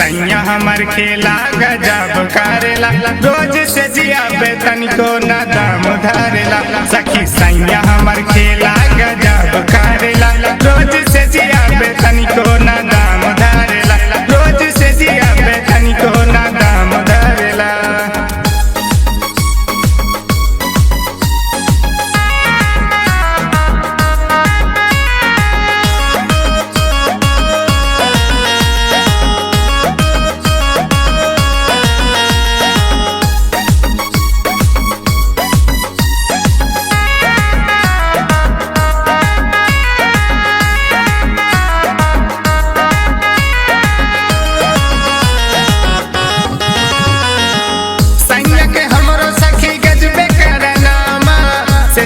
सैया हमर खेला गजब करेला, रोज से जिया पे तनिको न दाम धरेला। सखी सैया हमर खेला गजब करेला, रोज से जिया पे तनिको न दाम धरेला, रोज से जिया पे तनिको न दाम धरेला।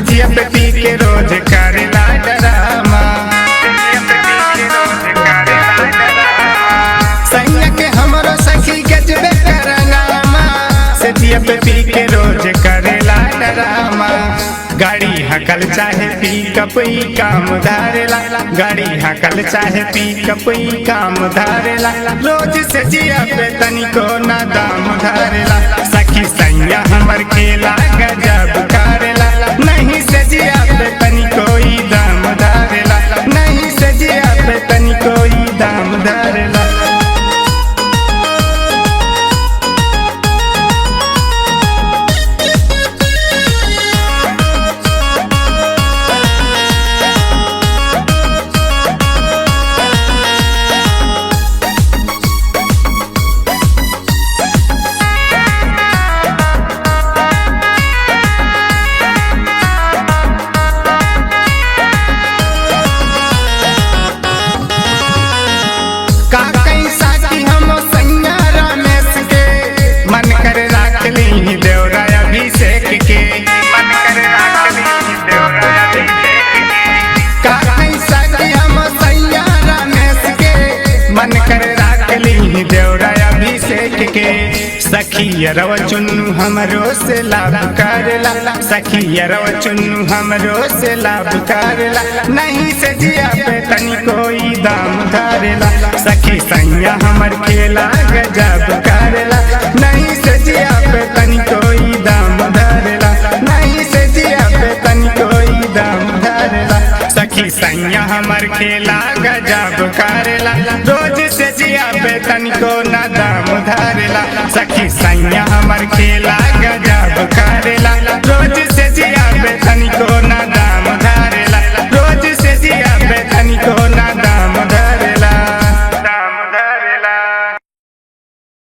जिया पे पी के रोज करेला डरामा, सैया के हमरो सखी गजबे करनामा, से जिया पे पी के रोज करेला डरामा। गाड़ी हकल चाहे पी कपई काम धारेला, गाड़ी हकल चाहे पी कपई काम धारेला, रोज से जिया पे तनिको ना दाम धारेला। सखी सैया हमर खेला गजब करेला, नहीं से जिया पे तनी कोई दाम धरेला, नहीं से जिया पे तनी कोई दाम धरेला। सखी रव चुन्नू हमरो से लाभ करेला, सखी रव चुन्नू हमरो से लाभ करेला, नहीं से जिया पे तनी कोई दाम धरेला। सखी सैया हमर खेला गजब करेला, नहीं से जिया पे तनी कोई दाम धरेला, नहीं से जिया पे तनी कोई दाम धरेला। सखी सैया हमर खेला गजब करेला, रोज से जिया पे तनिको ना दाम धरेला। सखी सैया हमर खेला